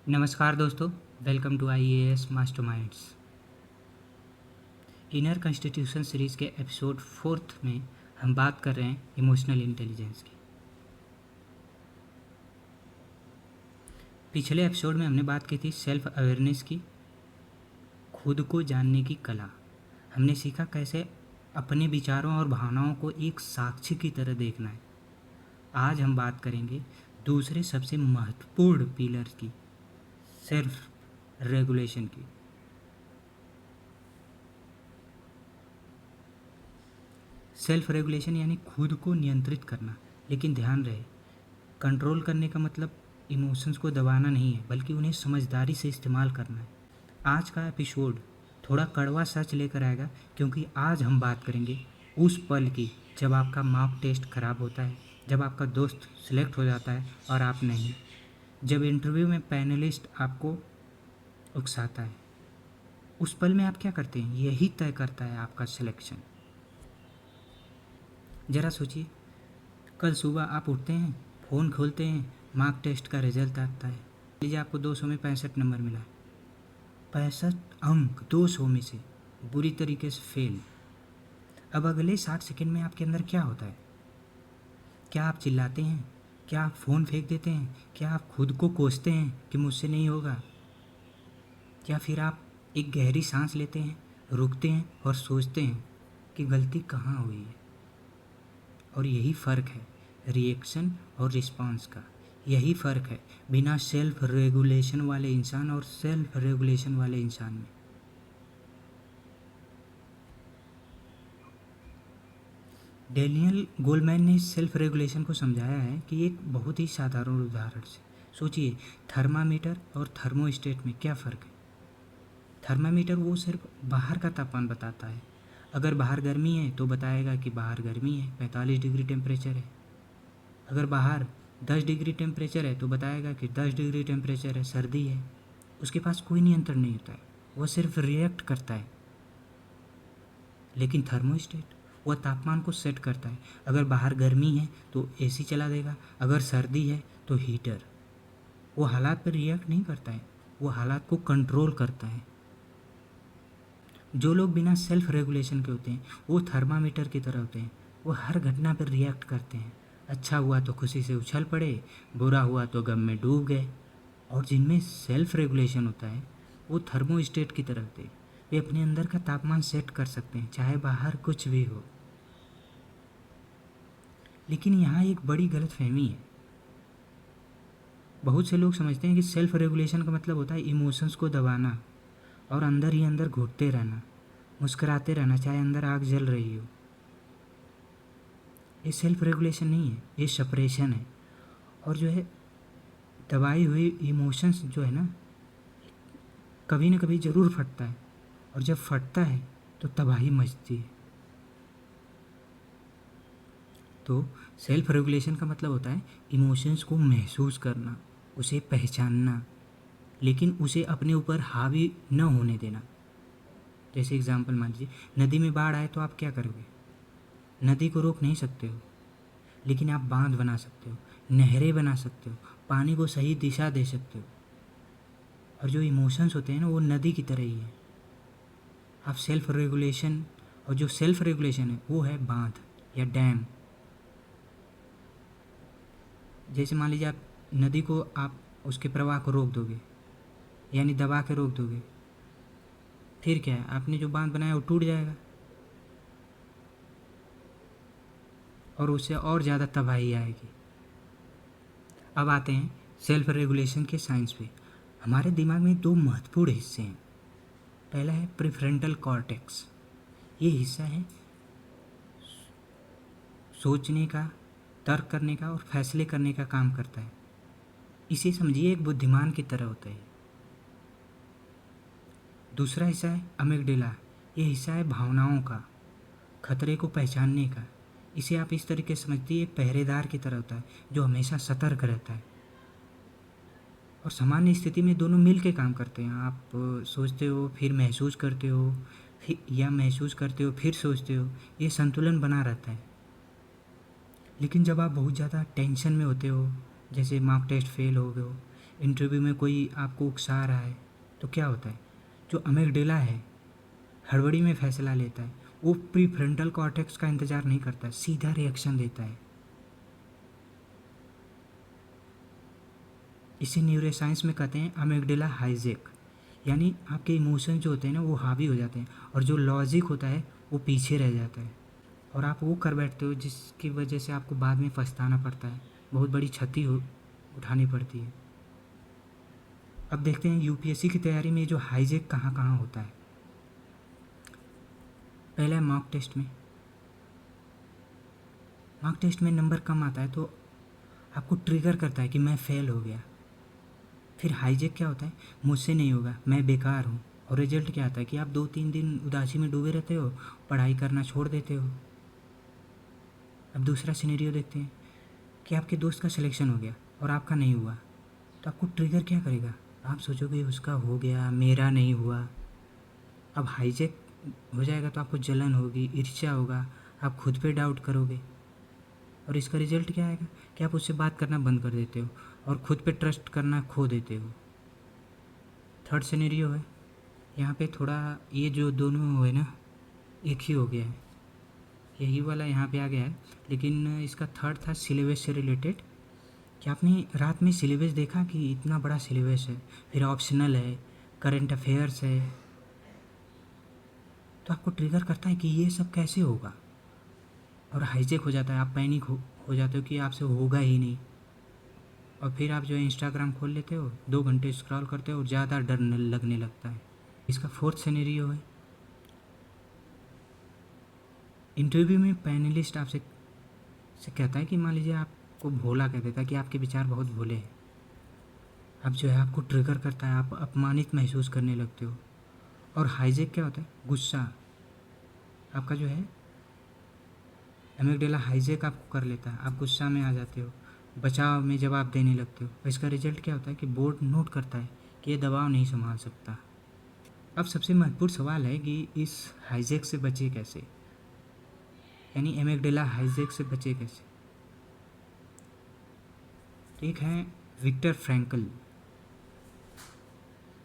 नमस्कार दोस्तों, welcome to IAS masterminds. Inner constitution series के एपिसोड 4 में हम बात कर रहे हैं इमोशनल इंटेलिजेंस की। पिछले एपिसोड में हमने बात की थी सेल्फ अवेयरनेस की, खुद को जानने की कला। हमने सीखा कैसे अपने विचारों और भावनाओं को एक साक्षी की तरह देखना है। आज हम बात करेंगे दूसरे सबसे महत्वपूर्ण पिलर की, सेल्फ रेगुलेशन की। सेल्फ रेगुलेशन यानी खुद को नियंत्रित करना। लेकिन ध्यान रहे, कंट्रोल करने का मतलब इमोशंस को दबाना नहीं है, बल्कि उन्हें समझदारी से इस्तेमाल करना है। आज का एपिसोड थोड़ा कड़वा सच लेकर आएगा, क्योंकि आज हम बात करेंगे उस पल की जब आपका मॉक टेस्ट खराब होता है, जब आपका दोस्त सिलेक्ट हो जाता है और आप नहीं, जब इंटरव्यू में पैनलिस्ट आपको उकसाता है। उस पल में आप क्या करते हैं, यही तय करता है आपका सिलेक्शन। ज़रा सोचिए, कल सुबह आप उठते हैं, फ़ोन खोलते हैं, मार्क टेस्ट का रिजल्ट आता है। लीजिए आपको 200 में 65 नंबर मिला है। 65 अंक 200 में से बुरी तरीके से फेल। अब अगले 60 सेकंड में आपके अंदर क्या होता है? क्या आप चिल्लाते हैं? क्या आप फ़ोन फेंक देते हैं? क्या आप खुद को कोसते हैं कि मुझसे नहीं होगा? या फिर आप एक गहरी सांस लेते हैं, रुकते हैं और सोचते हैं कि गलती कहाँ हुई है? और यही फ़र्क है रिएक्शन और रिस्पांस का। यही फ़र्क है बिना सेल्फ रेगुलेशन वाले इंसान और सेल्फ रेगुलेशन वाले इंसान में। डेनियल गोलमैन ने सेल्फ रेगुलेशन को समझाया है कि एक बहुत ही साधारण उदाहरण से। सोचिए, थर्मामीटर और थर्मोस्टेट में क्या फ़र्क है? थर्मामीटर वो सिर्फ बाहर का तापमान बताता है। अगर बाहर गर्मी है तो बताएगा कि बाहर गर्मी है, 45 डिग्री टेम्परेचर है। अगर बाहर 10 डिग्री टेम्परेचर है तो बताएगा कि 10 डिग्री टेम्परेचर है, सर्दी है। उसके पास कोई नियंत्रण नहीं होता है, वह सिर्फ रिएक्ट करता है। लेकिन थर्मोस्टेट वह तापमान को सेट करता है। अगर बाहर गर्मी है तो AC चला देगा, अगर सर्दी है तो हीटर। वो हालात पर रिएक्ट नहीं करता है, वो हालात को कंट्रोल करता है। जो लोग बिना सेल्फ रेगुलेशन के होते हैं वो थर्मामीटर की तरह होते हैं। वो हर घटना पर रिएक्ट करते हैं। अच्छा हुआ तो खुशी से उछल पड़े, बुरा हुआ तो गम में डूब गए। और जिनमें सेल्फ रेगुलेशन होता है वो थर्मोस्टेट की तरह होते हैं। वे अपने अंदर का तापमान सेट कर सकते हैं, चाहे बाहर कुछ भी हो। लेकिन यहाँ एक बड़ी गलतफहमी है। बहुत से लोग समझते हैं कि सेल्फ रेगुलेशन का मतलब होता है इमोशंस को दबाना और अंदर ही अंदर घुटते रहना, मुस्कुराते रहना, चाहे अंदर आग जल रही हो। ये सेल्फ रेगुलेशन नहीं है, ये सप्रेशन है। और जो है दबाई हुई इमोशंस जो है ना, कभी ना कभी ज़रूर फटता है, और जब फटता है तो तबाही मचती है। तो सेल्फ रेगुलेशन का मतलब होता है इमोशंस को महसूस करना, उसे पहचानना, लेकिन उसे अपने ऊपर हावी न होने देना। जैसे एग्जांपल मान लीजिए, नदी में बाढ़ आए तो आप क्या करोगे? नदी को रोक नहीं सकते हो, लेकिन आप बांध बना सकते हो, नहरें बना सकते हो, पानी को सही दिशा दे सकते हो। और जो इमोशंस होते हैं ना, वो नदी की तरह ही है। आप सेल्फ रेगुलेशन, और जो सेल्फ रेगुलेशन है वो है बांध या डैम। जैसे मान लीजिए आप नदी को, आप उसके प्रवाह को रोक दोगे, यानी दबा के रोक दोगे, फिर क्या है? आपने जो बांध बनाया वो टूट जाएगा और उससे और ज़्यादा तबाही आएगी। अब आते हैं सेल्फ रेगुलेशन के साइंस पे। हमारे दिमाग में दो महत्वपूर्ण हिस्से हैं। पहला है प्रीफ्रंटल कॉर्टेक्स। ये हिस्सा है सोचने का, तर्क करने का और फैसले करने का काम करता है। इसे समझिए एक बुद्धिमान की तरह होता है। दूसरा हिस्सा है अमिगडाला। ये हिस्सा है भावनाओं का, खतरे को पहचानने का। इसे आप इस तरीके से समझिए, एक पहरेदार की तरह होता है जो हमेशा सतर्क रहता है। और सामान्य स्थिति में दोनों मिल के काम करते हैं। आप सोचते हो फिर महसूस करते हो, फिर या महसूस करते हो फिर सोचते हो, ये संतुलन बना रहता है। लेकिन जब आप बहुत ज़्यादा टेंशन में होते हो, जैसे मॉक टेस्ट फेल हो गए हो, इंटरव्यू में कोई आपको उकसा रहा है तो क्या होता है, जो अमिगडाला है हड़बड़ी में फैसला लेता है, वो प्रीफ्रंटल कॉर्टेक्स का इंतज़ार नहीं करता, सीधा रिएक्शन देता है। इसे न्यूरोसाइंस में कहते हैं अमिगडाला हाईजैक, यानी आपके इमोशन जो होते हैं ना वो हावी हो जाते हैं और जो लॉजिक होता है वो पीछे रह जाता है और आप वो कर बैठते हो जिसकी वजह से आपको बाद में पछताना पड़ता है, बहुत बड़ी क्षति उठानी पड़ती है। अब देखते हैं यूपीएससी की तैयारी में जो हाईजैक कहाँ कहाँ होता है। पहला है मॉक टेस्ट में। मॉक टेस्ट में नंबर कम आता है तो आपको ट्रिगर करता है कि मैं फेल हो गया। फिर हाईजैक क्या होता है, मुझसे नहीं होगा, मैं बेकार हूँ। और रिजल्ट क्या आता है कि आप 2-3 दिन उदासी में डूबे रहते हो, पढ़ाई करना छोड़ देते हो। अब दूसरा सिनेरियो देखते हैं कि आपके दोस्त का सिलेक्शन हो गया और आपका नहीं हुआ, तो आपको ट्रिगर क्या करेगा, आप सोचोगे उसका हो गया, मेरा नहीं हुआ। अब हाईजैक हो जाएगा तो आपको जलन होगी, ईर्ष्या होगा, आप खुद पे डाउट करोगे और इसका रिजल्ट क्या आएगा कि आप उससे बात करना बंद कर देते हो और खुद पे ट्रस्ट करना खो देते हो। थर्ड सिनेरियो है, यहाँ पे थोड़ा ये जो दोनों है ना एक ही हो गया है, यही वाला यहाँ पे आ गया है, लेकिन इसका थर्ड था सिलेबस से रिलेटेड कि आपने रात में सिलेबस देखा कि इतना बड़ा सिलेबस है, फिर ऑप्शनल है, करंट अफेयर्स है, तो आपको ट्रिगर करता है कि ये सब कैसे होगा और हाईजैक हो जाता है, आप पैनिक हो जाते हो कि आपसे होगा ही नहीं और फिर आप जो है इंस्टाग्राम खोल लेते हो, 2 घंटे स्क्रॉल करते हो और ज़्यादा डर लगने लगता है। इसका फोर्थ सिनेरियो है, इंटरव्यू में पैनलिस्ट आपसे से कहता है कि मान लीजिए आपको भोला कह देता है कि आपके विचार बहुत भोले हैं। अब जो है आपको ट्रिगर करता है, आप अपमानित महसूस करने लगते हो। और हाईजैक क्या होता है, गुस्सा, आपका जो है अमिगडाला हाईजैक आपको कर लेता है, आप गुस्सा में आ जाते हो, बचाव में जवाब देने लगते हो। और इसका रिजल्ट क्या होता है कि बोर्ड नोट करता है कि ये दबाव नहीं संभाल सकता। अब सबसे महत्वपूर्ण सवाल है कि इस हाईजैक से बचे कैसे, यानी अमिगडाला हाईजैक से बचे कैसे। एक है विक्टर फ्रैंकल,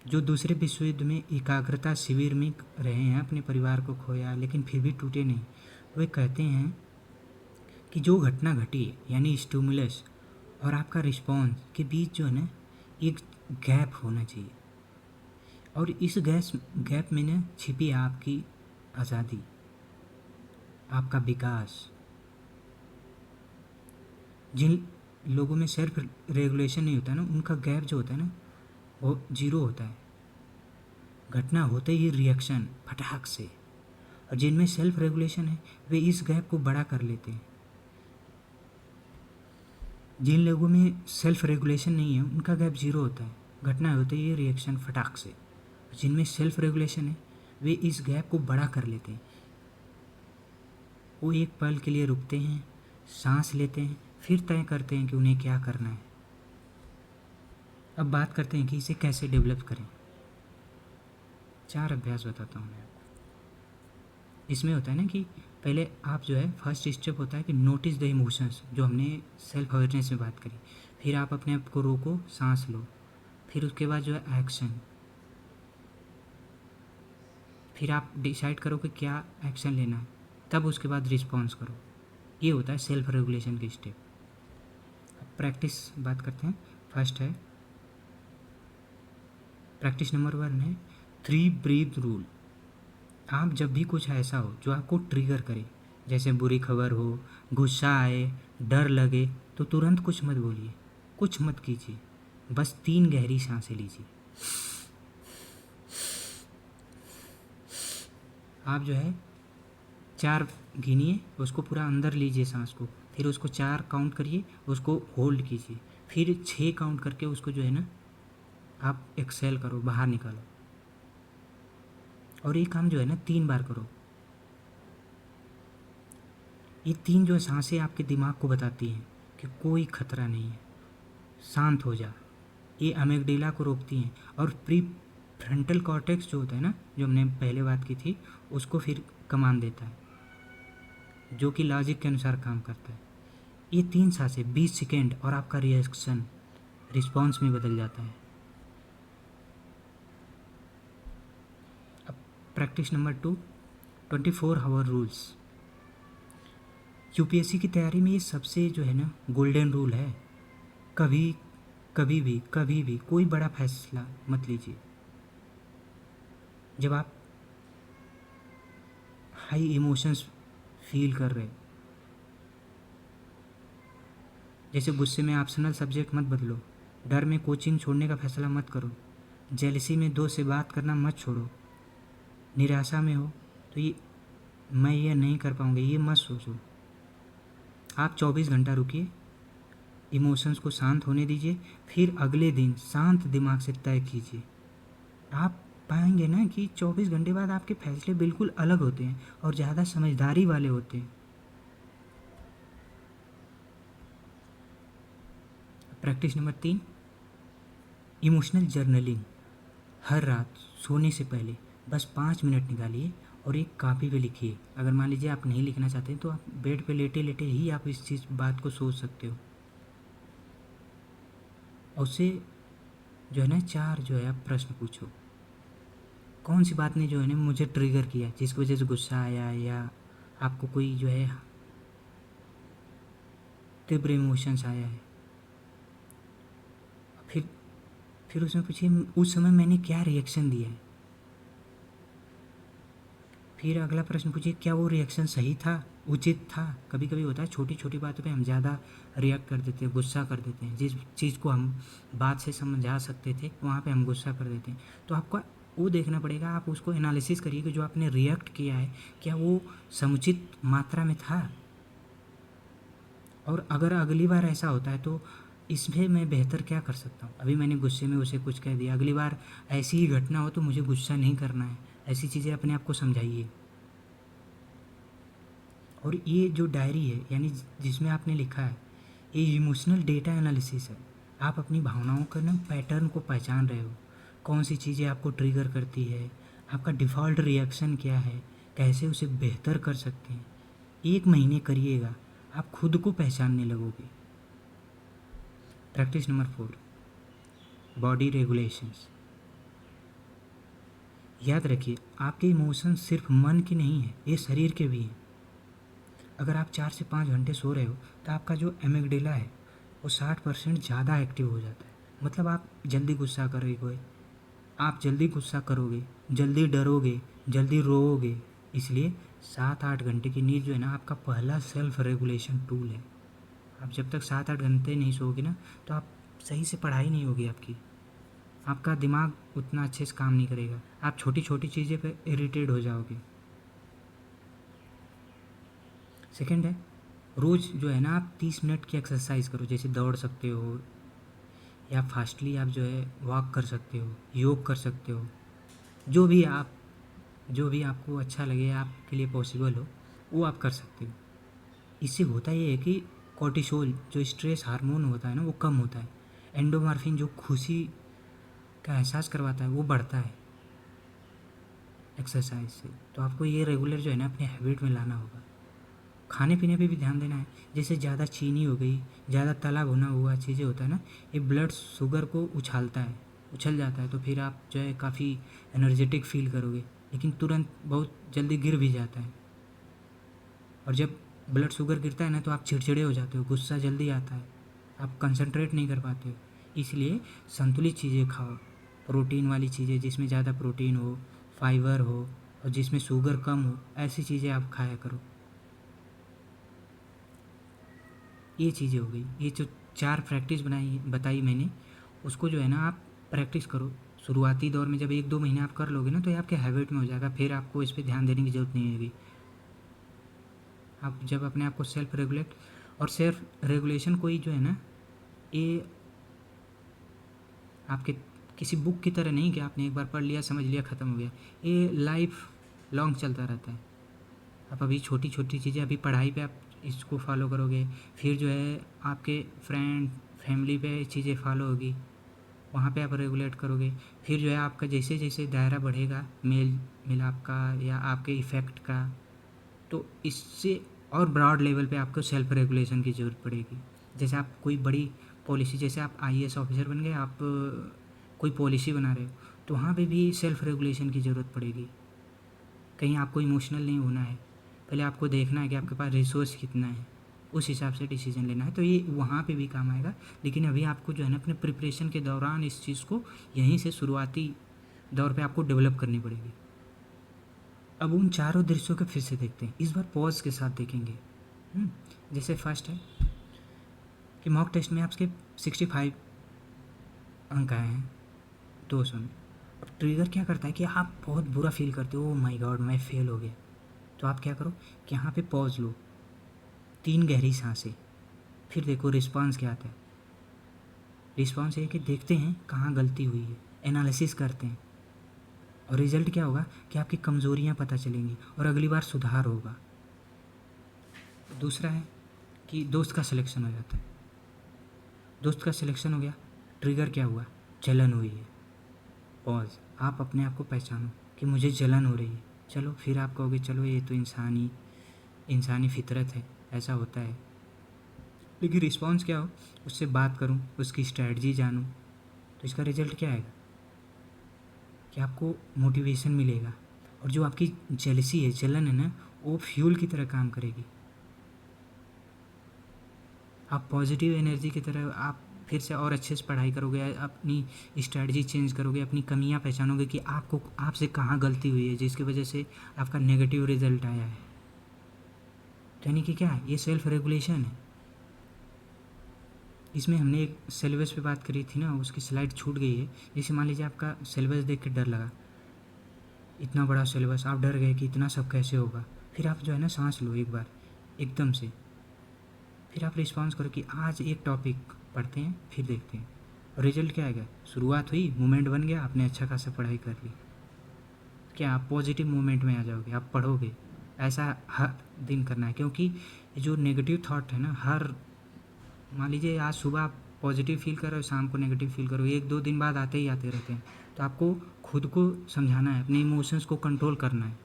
जो दूसरे विश्व युद्ध में एकाग्रता शिविर में रहे हैं, अपने परिवार को खोया लेकिन फिर भी टूटे नहीं। वे कहते हैं कि जो घटना घटी यानी स्टिमुलस और आपका रिस्पॉन्स के बीच जो है ना एक गैप होना चाहिए और इस गैप में ना छिपी है आपकी आज़ादी, आपका विकास। जिन लोगों में सेल्फ रेगुलेशन नहीं होता ना, उनका गैप जो होता है ना वो 0 होता है, घटना होते ही रिएक्शन फटाक से। और जिनमें सेल्फ रेगुलेशन है वे इस गैप को बड़ा कर लेते हैं। जिन लोगों में सेल्फ रेगुलेशन नहीं है उनका गैप 0 होता है, घटना होते ही रिएक्शन फटाक से। जिनमें सेल्फ रेगुलेशन है वे इस गैप को बड़ा कर लेते हैं, वो एक पल के लिए रुकते हैं, सांस लेते हैं, फिर तय करते हैं कि उन्हें क्या करना है। अब बात करते हैं कि इसे कैसे डेवलप करें। 4 अभ्यास बताता हूँ मैं आपको। इसमें होता है ना कि पहले आप जो है फर्स्ट स्टेप होता है कि नोटिस द इमोशंस, जो हमने सेल्फ अवेयरनेस में बात करी। फिर आप अपने आप को रोको, सांस लो, फिर उसके बाद जो है एक्शन, फिर आप डिसाइड करो कि क्या एक्शन लेना है, तब उसके बाद रिस्पॉन्स करो। ये होता है सेल्फ रेगुलेशन के स्टेप। अब प्रैक्टिस बात करते हैं। फर्स्ट है प्रैक्टिस नंबर 1 है 3 ब्रीथ रूल। आप जब भी कुछ ऐसा हो जो आपको ट्रिगर करे, जैसे बुरी खबर हो, गुस्सा आए, डर लगे, तो तुरंत कुछ मत बोलिए, कुछ मत कीजिए, बस 3 गहरी सांसें लीजिए। आप जो है 4 गिनिए, उसको पूरा अंदर लीजिए सांस को, फिर उसको 4 काउंट करिए, उसको होल्ड कीजिए, फिर 6 काउंट करके उसको जो है ना आप एक्सेल करो, बाहर निकालो। और ये काम जो है ना 3 बार करो। ये 3 जो सांसें आपके दिमाग को बताती हैं कि कोई खतरा नहीं है, शांत हो जा। ये अमिगडाला को रोकती हैं और प्री फ्रंटल कॉर्टेक्स जो होता है ना, जो हमने पहले बात की थी, उसको फिर कमान देता है, जो कि लॉजिक के अनुसार काम करता है। ये 3 सांसें 20 सेकेंड और आपका रिस्पॉन्स में बदल जाता है। अब practice number 2, 24 hour rules. UPSC की तैयारी में ये सबसे जो है ना गोल्डन रूल है। कभी भी कोई बड़ा फैसला मत लीजिए जब आप हाई इमोशंस फील कर रहे। जैसे गुस्से में ऑप्शनल सब्जेक्ट मत बदलो, डर में कोचिंग छोड़ने का फैसला मत करो, जेलसी में दोस्त से बात करना मत छोड़ो, निराशा में हो तो मैं ये नहीं कर पाऊँगी ये मत सोचो। आप 24 घंटा रुकिए, इमोशंस को शांत होने दीजिए, फिर अगले दिन शांत दिमाग से तय कीजिए। आप पाएंगे ना कि 24 घंटे बाद आपके फैसले बिल्कुल अलग होते हैं और ज़्यादा समझदारी वाले होते हैं। Practice number 3, emotional journaling. हर रात सोने से पहले बस 5 मिनट निकालिए और एक कॉपी पे लिखिए। अगर मान लीजिए आप नहीं लिखना चाहते तो आप बेड पे लेटे लेटे ही आप इस बात को सोच सकते हो। और उससे जो है ना 4 जो है आप प्रश्न पूछो, कौन सी बात ने जो है ना मुझे ट्रिगर किया जिसकी वजह से गुस्सा आया या आपको कोई जो है तीव्र इमोशंस आया है। फिर उसमें पूछिए उस समय मैंने क्या रिएक्शन दिया है। फिर अगला प्रश्न पूछिए क्या वो रिएक्शन सही था, उचित था। कभी कभी होता है छोटी छोटी बातों पे हम ज़्यादा रिएक्ट कर देते हैं, गुस्सा कर देते हैं। जिस चीज़ को हम बात से समझा सकते थे वहाँ पे हम गुस्सा कर देते हैं। तो आपको वो देखना पड़ेगा, आप उसको एनालिसिस करिए कि जो आपने रिएक्ट किया है क्या वो समुचित मात्रा में था। और अगर अगली बार ऐसा होता है तो इसमें मैं बेहतर क्या कर सकता हूँ। अभी मैंने गुस्से में उसे कुछ कह दिया, अगली बार ऐसी ही घटना हो तो मुझे गुस्सा नहीं करना है। ऐसी चीज़ें अपने आप को समझाइए। और ये जो डायरी है यानी जिसमें आपने लिखा है ये इमोशनल डेटा एनालिसिस है। आप अपनी भावनाओं का ना पैटर्न को पहचान रहे हो, कौन सी चीज़ें आपको ट्रिगर करती है, आपका डिफ़ॉल्ट रिएक्शन क्या है, कैसे उसे बेहतर कर सकते हैं। 1 महीने करिएगा, आप खुद को पहचानने लगोगे। Practice number 4, body regulations. याद रखिए आपके इमोशन सिर्फ मन के नहीं है, ये शरीर के भी हैं। अगर आप 4 से 5 घंटे सो रहे हो तो आपका जो एमिगडाला है वो 60% ज़्यादा एक्टिव हो जाता है। मतलब आप जल्दी गुस्सा करोगे, आप जल्दी गुस्सा करोगे, जल्दी डरोगे, जल्दी रोओगे। इसलिए 7-8 घंटे की नींद जो है ना आपका पहला सेल्फ रेगुलेशन टूल है। आप जब तक 7-8 घंटे नहीं सोओगे ना तो आप सही से पढ़ाई नहीं होगी आपकी, आपका दिमाग उतना अच्छे से काम नहीं करेगा, आप छोटी छोटी चीज़ें पे इरिटेट हो जाओगे। सेकंड है रोज़ जो है ना आप 30 मिनट की एक्सरसाइज करो, जैसे दौड़ सकते हो या फास्टली आप जो है वॉक कर सकते हो, योग कर सकते हो। जो भी आपको अच्छा लगे, आपके लिए पॉसिबल हो वो आप कर सकते हो। इससे होता ये है कि कोर्टिसोल जो स्ट्रेस हार्मोन होता है ना वो कम होता है, एंडोमॉर्फिन जो खुशी का एहसास करवाता है वो बढ़ता है एक्सरसाइज से। तो आपको ये रेगुलर जो है ना अपने हैबिट में लाना होगा। खाने पीने पे भी ध्यान देना है, जैसे ज़्यादा चीनी हो गई, ज़्यादा तला भुना हुआ चीज़ें होता है ना, ये ब्लड शुगर को उछल जाता है। तो फिर आप जो है काफ़ी एनर्जेटिक फील करोगे, लेकिन तुरंत बहुत जल्दी गिर भी जाता है। और जब ब्लड शुगर गिरता है ना तो आप चिड़चिड़े हो जाते हो, गुस्सा जल्दी आता है, आप कंसंट्रेट नहीं कर पाते हो। इसलिए संतुलित चीज़ें खाओ, प्रोटीन वाली चीज़ें जिसमें ज़्यादा प्रोटीन हो, फाइबर हो और जिसमें शुगर कम हो, ऐसी चीज़ें आप खाया करो। ये चीज़ें हो गई, ये जो 4 प्रैक्टिस बताई मैंने, उसको जो है ना आप प्रैक्टिस करो। शुरुआती दौर में जब 1-2 महीने आप कर लोगे ना तो ये आपके हैबिट में हो जाएगा, फिर आपको इस पर ध्यान देने की ज़रूरत नहीं होगी। आप जब अपने आप को सेल्फ रेगुलेशन कोई जो है ना ये आपके किसी बुक की तरह नहीं कि आपने एक बार पढ़ लिया, समझ लिया, ख़त्म हो गया। ये लाइफ लॉन्ग चलता रहता है। आप अभी छोटी छोटी चीज़ें, अभी पढ़ाई पे आप इसको फॉलो करोगे, फिर जो है आपके फ्रेंड फैमिली पे चीज़ें फॉलो होगी, वहाँ पे आप रेगुलेट करोगे। फिर जो है आपका जैसे जैसे दायरा बढ़ेगा मेल मिलाप का या आपके इफ़ेक्ट का, तो इससे और ब्रॉड लेवल पे आपको सेल्फ रेगुलेशन की ज़रूरत पड़ेगी। जैसे आप कोई बड़ी पॉलिसी, जैसे आप आईएएस ऑफिसर बन गए, आप कोई पॉलिसी बना रहे हो, तो वहाँ पे भी सेल्फ रेगुलेशन की ज़रूरत पड़ेगी। कहीं आपको इमोशनल नहीं होना है, पहले आपको देखना है कि आपके पास रिसोर्स कितना है, उस हिसाब से डिसीजन लेना है, तो ये वहाँ पे भी काम आएगा। लेकिन अभी आपको जो है ना अपने प्रिपरेशन के दौरान इस चीज़ को यहीं से शुरुआती दौर पे आपको डेवलप करनी पड़ेगी। अब उन चारों दृश्यों को फिर से देखते हैं, इस बार पॉज के साथ देखेंगे। जैसे फर्स्ट है कि मॉक टेस्ट में आपके 65 अंक आए हैं 200 में। अब ट्रिगर क्या करता है कि आप बहुत बुरा फील करते हो, ओ माय गॉड मैं फेल हो गया, तो आप क्या करो कि यहाँ पे पॉज लो, 3 गहरी सांसें, फिर देखो रिस्पांस क्या आता है। रिस्पांस ये कि देखते हैं कहाँ गलती हुई है, एनालिसिस करते हैं, और रिजल्ट क्या होगा कि आपकी कमज़ोरियाँ पता चलेंगी और अगली बार सुधार होगा। दूसरा है कि दोस्त का सिलेक्शन हो जाता है। दोस्त का सिलेक्शन हो गया, ट्रिगर क्या हुआ, जलन हुई है। पॉज, आप अपने आप को पहचानो कि मुझे जलन हो रही है। चलो फिर आप कहोगे चलो ये तो इंसानी फितरत है, ऐसा होता है। लेकिन रिस्पॉन्स क्या हो, उससे बात करूं, उसकी स्ट्रैटेजी जानूं, तो इसका रिजल्ट क्या आएगा कि आपको मोटिवेशन मिलेगा, और जो आपकी जेलसी है, जलन है ना, वो फ्यूल की तरह काम करेगी। आप पॉजिटिव एनर्जी की तरह आप फिर से और अच्छे से पढ़ाई करोगे, अपनी स्ट्रैटेजी चेंज करोगे, अपनी कमियां पहचानोगे कि आपसे कहाँ गलती हुई है जिसकी वजह से आपका नेगेटिव रिजल्ट आया है। यानी कि क्या है, ये सेल्फ रेगुलेशन है। इसमें हमने एक सिलेबस पे बात करी थी ना, उसकी स्लाइड छूट गई है। जैसे मान लीजिए आपका सिलेबस देख के डर लगा, इतना बड़ा सिलेबस, आप डर गए कि इतना सब कैसे होगा। फिर आप जो है ना सांस लो एक बार एकदम से, फिर आप रिस्पॉन्स करो कि आज एक टॉपिक पढ़ते हैं, फिर देखते हैं, और रिजल्ट क्या आएगा। शुरुआत हुई, मोमेंट बन गया, आपने अच्छा खासा पढ़ाई कर ली, क्या आप पॉजिटिव मोमेंट में आ जाओगे, आप पढ़ोगे। ऐसा हर दिन करना है, क्योंकि जो नेगेटिव थाट है ना, हर मान लीजिए आज सुबह आप पॉजिटिव फील कर रहे हो, शाम को नेगेटिव फील करो, 1-2 दिन बाद आते ही आते रहते हैं। तो आपको खुद को समझाना है, अपने इमोशंस को कंट्रोल करना है।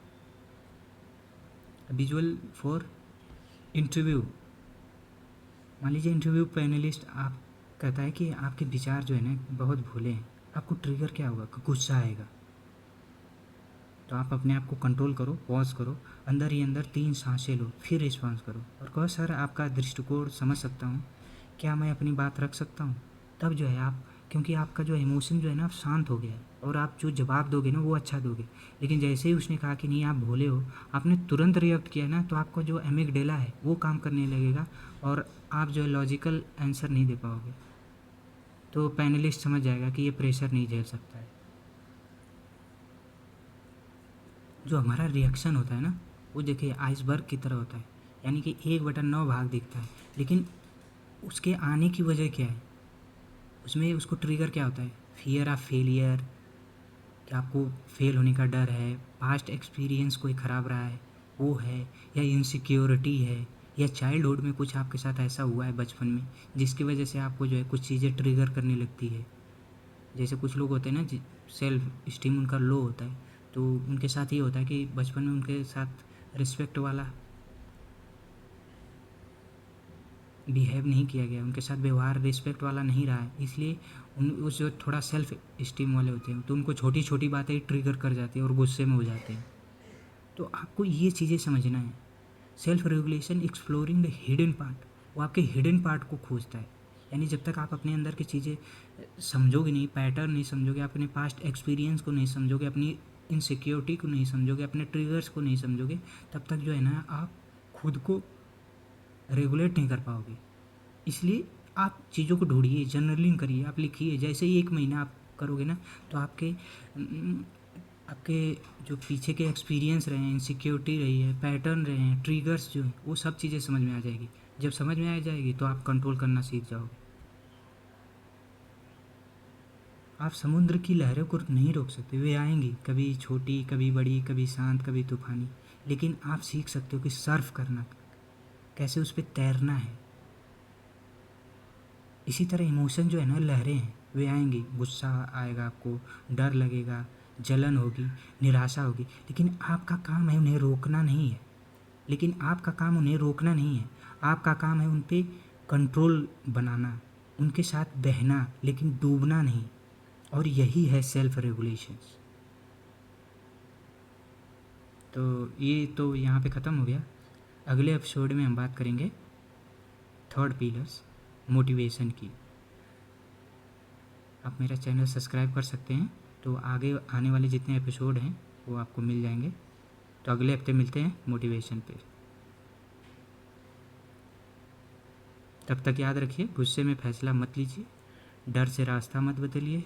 विजुअल फॉर इंटरव्यू, मान लीजिए इंटरव्यू पैनलिस्ट आप कहता है कि आपके विचार जो है ना बहुत भोले हैं, आपको ट्रिगर क्या होगा, गुस्सा आएगा। तो आप अपने आप को कंट्रोल करो, पॉज करो, अंदर ही अंदर 3 सांसें लो, फिर रिस्पॉन्स करो, और कहो सर आपका दृष्टिकोण समझ सकता हूँ, क्या मैं अपनी बात रख सकता हूँ। तब जो है आप, क्योंकि आपका जो इमोशन जो है ना शांत हो गया है, और आप जो जवाब दोगे ना वो अच्छा दोगे। लेकिन जैसे ही उसने कहा कि नहीं आप भोले हो, आपने तुरंत रिएक्ट किया ना, तो आपका जो एमिगडाला है वो काम करने लगेगा, और आप जो है लॉजिकल आंसर नहीं दे पाओगे। तो पैनलिस्ट समझ जाएगा कि ये प्रेशर नहीं झेल सकता है। जो हमारा रिएक्शन होता है ना, वो देखिए आइसबर्ग की तरह होता है, यानी कि 1/9 भाग दिखता है, लेकिन उसके आने की वजह क्या है, उसमें उसको ट्रिगर क्या होता है, फियर ऑफ फेलियर, कि आपको फेल होने का डर है, पास्ट एक्सपीरियंस कोई ख़राब रहा है वो है, या इनसिक्योरिटी है, या चाइल्डहुड में कुछ आपके साथ ऐसा हुआ है बचपन में जिसकी वजह से आपको जो है कुछ चीज़ें ट्रिगर करने लगती है। जैसे कुछ लोग होते हैं ना, सेल्फ स्टीम उनका लो होता है, तो उनके साथ ये होता है कि बचपन में उनके साथ रिस्पेक्ट वाला बिहेव नहीं किया गया, उनके साथ व्यवहार रिस्पेक्ट वाला नहीं रहा है, इसलिए उस जो थोड़ा सेल्फ स्टीम वाले होते हैं तो उनको छोटी छोटी बातें ही ट्रिगर कर जाती हैं और गुस्से में हो जाते हैं। तो आपको ये चीज़ें समझना है। Self regulation exploring the hidden part, वो आपके हिडन पार्ट को खोजता है। यानी जब तक आप अपने अंदर की चीज़ें समझोगे नहीं, पैटर्न नहीं समझोगे, अपने पास्ट एक्सपीरियंस को नहीं समझोगे, अपनी इनसिक्योरिटी को नहीं समझोगे, अपने ट्रिगर्स को नहीं समझोगे, तब तक जो है ना आप खुद को रेगुलेट नहीं कर पाओगे। इसलिए आप चीज़ों को ढूंढिए, जर्नलिंग करिए, आप लिखिए। जैसे ही 1 महीना आप करोगे ना, तो आपके जो पीछे के एक्सपीरियंस रहे हैं, इनसिक्योरिटी रही है, पैटर्न रहे हैं, ट्रिगर्स जो हैं, वो सब चीज़ें समझ में आ जाएगी। जब समझ में आ जाएगी तो आप कंट्रोल करना सीख जाओगे। आप समुद्र की लहरों को नहीं रोक सकते, वे आएंगी, कभी छोटी, कभी बड़ी, कभी शांत, कभी तूफानी, लेकिन आप सीख सकते हो कि सर्फ करना कैसे, उस पर तैरना है। इसी तरह इमोशन जो है ना, लहरें हैं, वे आएंगी, गुस्सा आएगा आपको, डर लगेगा, जलन होगी, निराशा होगी, लेकिन आपका काम है उन्हें रोकना नहीं है। आपका काम उन पे कंट्रोल बनाना। उनके साथ बहना, लेकिन डूबना नहीं। और यही है सेल्फ रेगुलेशंस। तो ये तो यहाँ पे ख़त्म हो गया। अगले एपिसोड में हम बात करेंगे थर्ड पिलर्स, मोटिवेशन की। आप मेरा चैनल सब्सक्राइब कर सकते हैं, तो आगे आने वाले जितने एपिसोड हैं वो आपको मिल जाएंगे। तो अगले हफ्ते मिलते हैं मोटिवेशन पे। तब तक याद रखिए, गुस्से में फैसला मत लीजिए, डर से रास्ता मत बदलिए।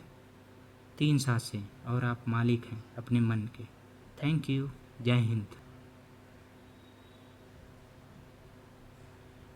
3 सांसें और आप मालिक हैं अपने मन के। Thank you. जय हिंद।